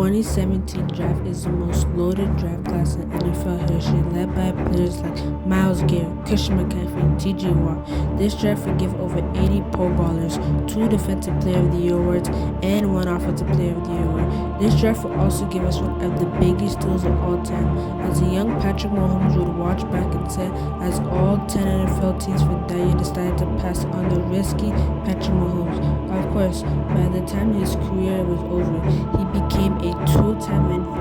2017 draft is the most loaded draft class in NFL history, led by players like Myles Garrett, Christian McCaffrey, T.J. Watt. This draft will give over 80 Pro Bowlers, 2 Defensive Player of the Year awards, and 1 Offensive Player of the Year award. This draft will also give us one of the biggest steals of all time. As a young Patrick Mahomes would watch back and say, as all 10 NFL teams for that year decided to pass on the risky Patrick Mahomes. Of course, by the time his career was over, he became a 2-time MVP,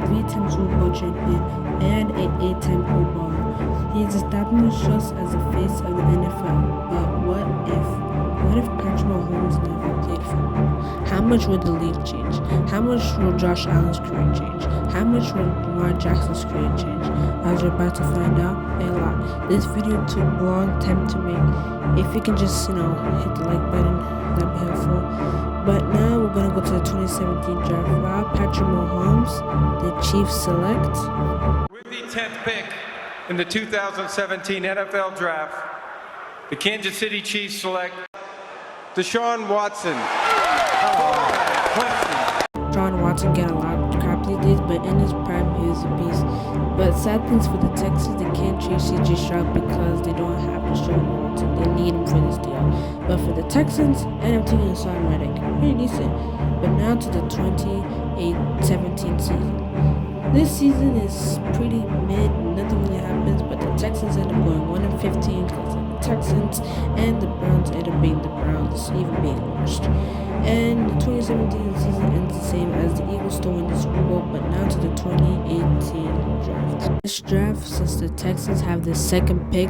3-time Super Bowl champion, and an 8-time Pro Bowler. He has established us as the face of the NFL. But what if Patrick Mahomes never played football? How much would the league change? How much will Josh Allen's career change? How much will Lamar Jackson's career change? As we're about to find out, a lot. This video took a long time to make. If you can just, hit the like button, that'd be helpful. But now we're going to go to the 2017 draft. While Patrick Mahomes, the Chiefs select. With the 10th pick in the 2017 NFL Draft, the Kansas City Chiefs select Deshaun Watson. Deshaun Watson got a lot of crap these days, but in his prime, he was a beast. But sad things for the Texans, they can't trade C.J. Stroud because they don't have Deshaun Watson. They need him for this deal. But for the Texans, and I'm taking Hassan Reddick, pretty decent. But now to the 2017 season. This season is pretty mid, nothing really happens, but the Texans end up going 1-15 because of the Texans, and the Browns end up being the Browns, even being worst. And the 2017 season ends the same as the Eagles still win the Super Bowl, but now to the 2018 draft. This draft, since the Texans have the second pick,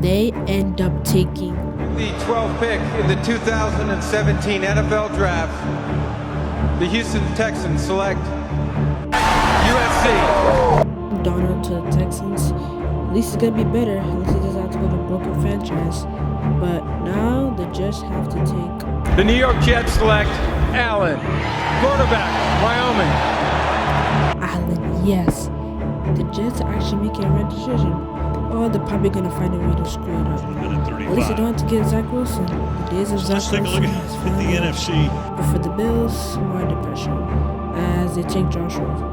they end up taking the 12th pick in the 2017 NFL Draft. The Houston Texans select USC. Donald to the Texans. At least it's gonna be better. At least he doesn't have to go to a broken franchise. But now the Jets have to take the New York Jets select Allen, quarterback, Wyoming. Allen, yes. The Jets are actually making a right decision. Or they're probably gonna find a way to screw it up. At least they don't have to get Zach Wilson. The days of Zach Let's take a look at the NFC. But for the Bills, more depression as they take Josh Rosen.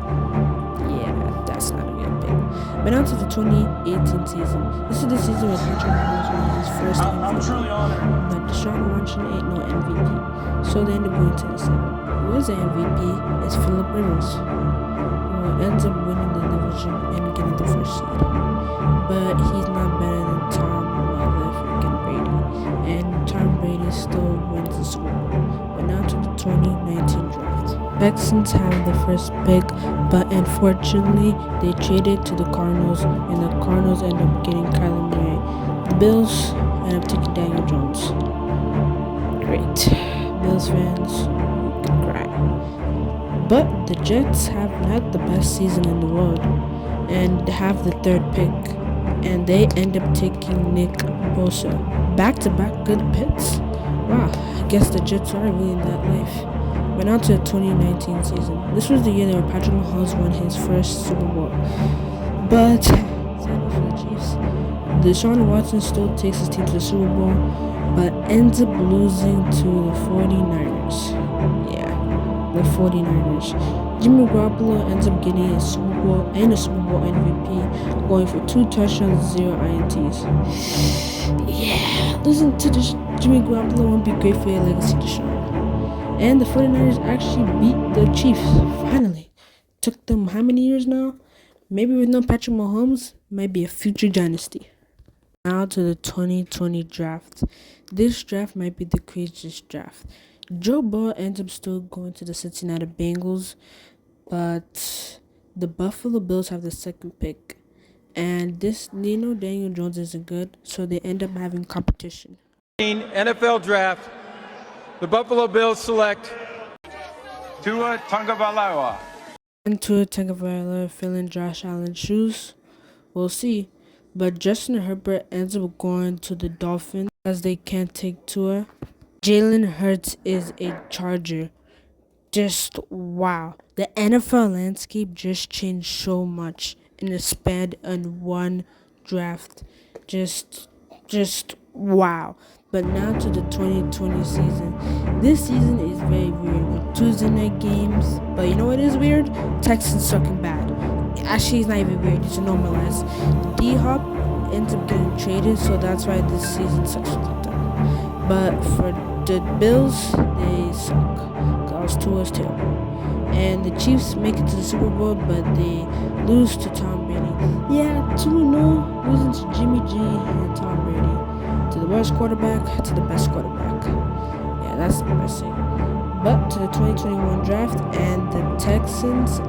Yeah, that's not a good pick. But now to the 2018 season. This is the season where Patrick Mahomes won his first MVP. But Deshaun Watson ain't no MVP. So they end up going to the second. Who is the MVP is Phillip Rivers, who ends up winning the division and getting the first seed. But he's not better than Tom freaking Brady. And Tom Brady still wins the Super Bowl. But now to the 2019 draft. Texans have the first pick, but unfortunately they traded to the Cardinals, and the Cardinals end up getting Kyler Murray. The Bills end up taking Daniel Jones. Great. Bills fans can cry. But the Jets have not the best season in the world and have the third pick, and they end up taking Nick Bosa. Back-to-back good picks. Wow, I guess the Jets are really in that life. But now to the 2019 season. This was the year that Patrick Mahomes won his first Super Bowl. But sadly for the Chiefs, Deshaun Watson still takes his team to the Super Bowl, but ends up losing to the 49ers. Yeah, the 49ers. Jimmy Garoppolo ends up getting a Super Bowl and a Super Bowl MVP, going for 2 touchdowns, 0 INTs. Yeah, losing to Jimmy Garoppolo won't be great for your legacy, Deshaun. And the 49ers actually beat the Chiefs, finally. Took them how many years now? Maybe with no Patrick Mahomes, might be a future dynasty. Now to the 2020 draft. This draft might be the craziest draft. Joe Burrow ends up still going to the Cincinnati Bengals, but the Buffalo Bills have the second pick. And Daniel Jones isn't good, so they end up having competition. NFL Draft. The Buffalo Bills select Tua Tagovailoa. And Tua Tagovailoa filling Josh Allen's shoes. We'll see. But Justin Herbert ends up going to the Dolphins as they can't take Tua. Jalen Hurts is a Charger. Just wow. The NFL landscape just changed so much in the span of one draft. Just wow. But now to the 2020 season. This season is very weird with Tuesday night games. But you know what is weird? Texans sucking bad. Actually, it's not even weird. It's normalized. D-Hop ends up getting traded, so that's why this season sucks with them. But for the Bills, they suck. Cause Tua is terrible. And the Chiefs make it to the Super Bowl, but they lose to Tom Brady. Yeah, 2-0, losing to Jimmy G and Tom Brady. To the worst quarterback, to the best quarterback. Yeah, that's the best thing. But to the 2021 draft, and the Texans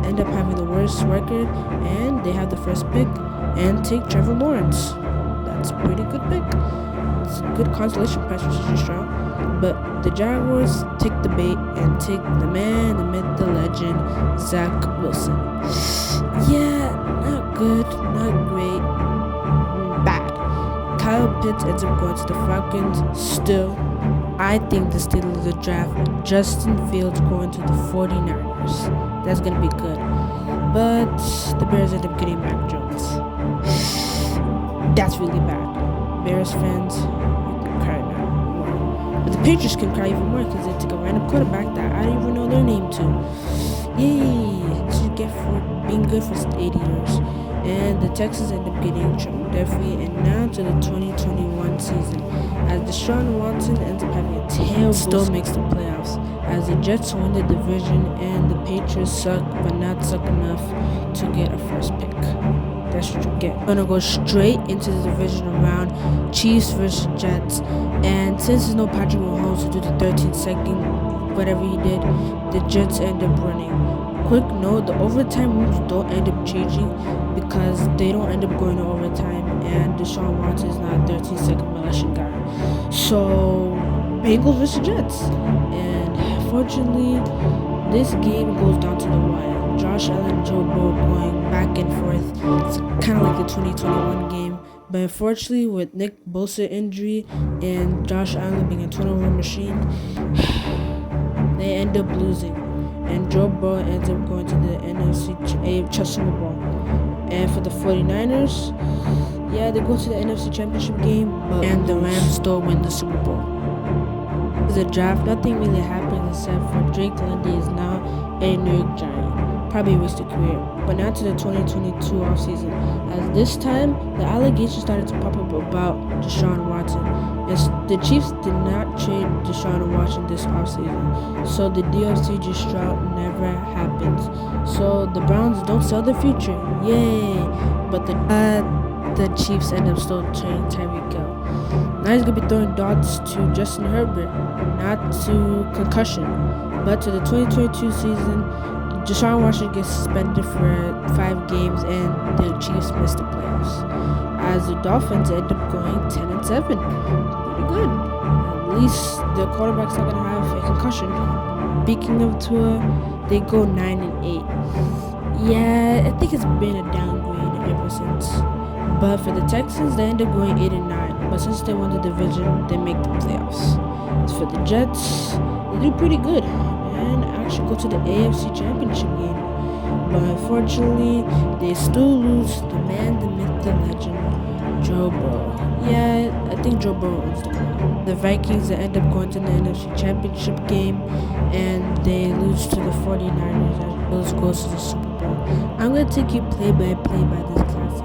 end up having the worst record, and they have the first pick, and take Trevor Lawrence. That's a pretty good pick. It's a good consolation prize for CJ Stroud. But the Jaguars take the bait and take the man, the myth, the legend, Zach Wilson. Yeah, not good, not great, bad. Kyle Pitts ends up going to the Falcons. Still, I think the Steelers of the draft Justin Fields going to the 49ers. That's going to be good. But the Bears end up getting Mac Jones. That's really bad. Bears fans, you can cry now. But the Patriots can cry even more because they took a random quarterback that I don't even know their name to. Yay! This you get for being good for 80 years. And the Texans end up getting Trevor Duffy, and now to the 2021 season, as Deshaun Watson ends up having a terrible still makes the playoffs, as the Jets win the division and the Patriots suck, but not suck enough to get a first pick. That's what you get. We're gonna go straight into the divisional round, Chiefs versus Jets, and since there's no Patrick Mahomes to do the 13-second whatever he did, the Jets end up running. Quick note, the overtime rules don't end up changing because they don't end up going to overtime, and Deshaun Watson is not a 13-second Russian guy. So, Bengals versus Jets. And fortunately, this game goes down to the wire. Josh Allen, Joe Burrow going back and forth. It's kind of like the 2021 game. But unfortunately, with Nick Bosa injury and Josh Allen being a turnover machine, they end up losing. And Joe Burrow ends up going to the NFC Super Bowl. And for the 49ers, yeah, they go to the NFC Championship game, and the Rams still win the Super Bowl. The draft, nothing really happens except for Drake London is now a New York Giant. Probably wasted career. But now to the 2022 offseason, as this time, the allegations started to pop up about Deshaun Watson. As the Chiefs did not trade Deshaun Watson this offseason, so the deal of CJ Stroud never happens. So the Browns don't sell the future. Yay! But the Chiefs end up still trading Tyreek Hill. Now he's going to be throwing darts to Justin Herbert, not to concussion. But to the 2022 season, Deshaun Watson gets suspended for 5 games, and the Chiefs miss the playoffs. As the Dolphins end up going 10-7. Pretty good. At least the quarterback's not going to have a concussion. Speaking of Tua, they go 9-8. Yeah, I think it's been a downgrade ever since. But for the Texans, they end up going 8-9. But since they won the division, they make the playoffs. As for the Jets, they do pretty good and actually go to the AFC Championship game. But unfortunately, they still lose the man, the myth, the legend, Joe Burrow. Yeah, I think Joe Burrow owns the ball. The Vikings end up going to the NFC Championship game, and they lose to the 49ers as Bills goes to the Super Bowl. I'm going to take you play by this classic,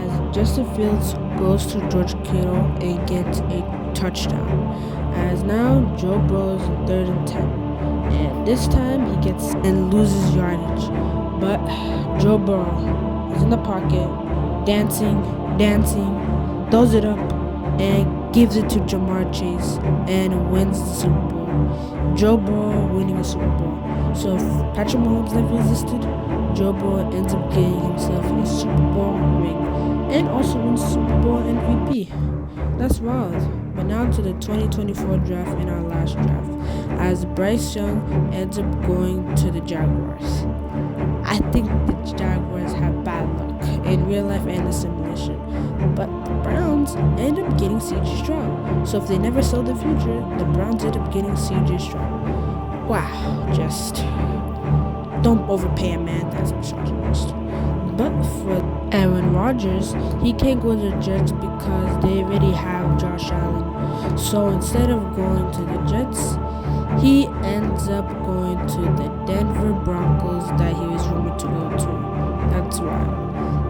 as Justin Fields goes to George Kittle and gets a touchdown. As now, Joe Burrow is in 3rd and 10. And this time, he gets and loses yardage. But Joe Burrow is in the pocket, dancing, throws it up, and gives it to Jamar Chase and wins the Super Bowl. Joe Burrow winning a Super Bowl. So if Patrick Mahomes never existed, Joe Burrow ends up getting himself a Super Bowl ring and also wins the Super Bowl MVP. That's wild. But now to the 2024 draft and our last draft, as Bryce Young ends up going to the Jaguars. I think the Jaguars have bad luck in real life and the simulation, but the Browns end up getting CJ Stroud. So if they never sell the future, the Browns end up getting CJ Stroud. Wow, just don't overpay a man that's misogynistic. But for Aaron Rodgers, he can't go to the Jets because they already have Josh Allen. So instead of going to the Jets, he ends up going to the Denver Broncos that he was rumored to go to. That's why.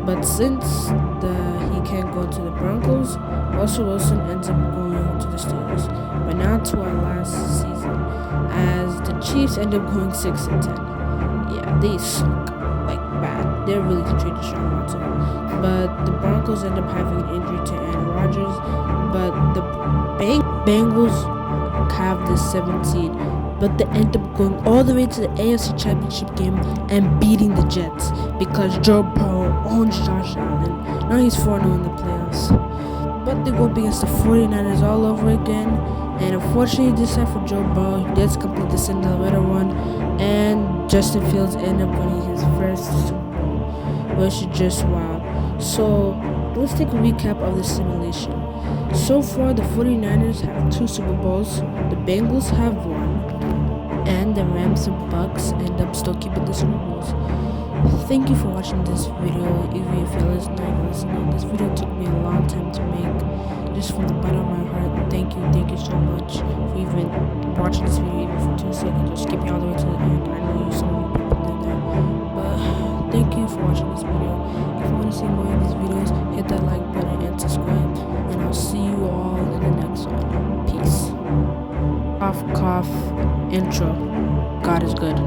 But since he can't go to the Broncos, Russell Wilson ends up going to the Steelers. But now to our last season, as the Chiefs end up going 6-10. Yeah, they suck like bad. They're really contributing to Sean Watson. But the Broncos end up having an injury to Aaron Rodgers. But the Bengals have the 17, but they end up going all the way to the AFC Championship game and beating the Jets because Joe Burrow owns Josh Allen. Now he's 4-0 in the playoffs. But they go up against the 49ers all over again, and unfortunately this time for Joe Burrow, he does complete the Cinderella run, and Justin Fields ended up winning his first Super Bowl, which is just wild. So let's take a recap of the simulation. So far, the 49ers have 2 Super Bowls, the Bengals have 1, and the Rams and Bucks end up still keeping the Super Bowls. Thank you for watching this video. If you're listening, this video took me a long time to make, just from the bottom of my heart. Thank you so much for even watching this video, even for 2 seconds, or skipping all the way to the end. I know so many people did that, but thank you for watching this video. If you want to see more of these videos, hit that like button and subscribe, and I'll see you all in the next one. Peace. Cough, cough, intro. God is good.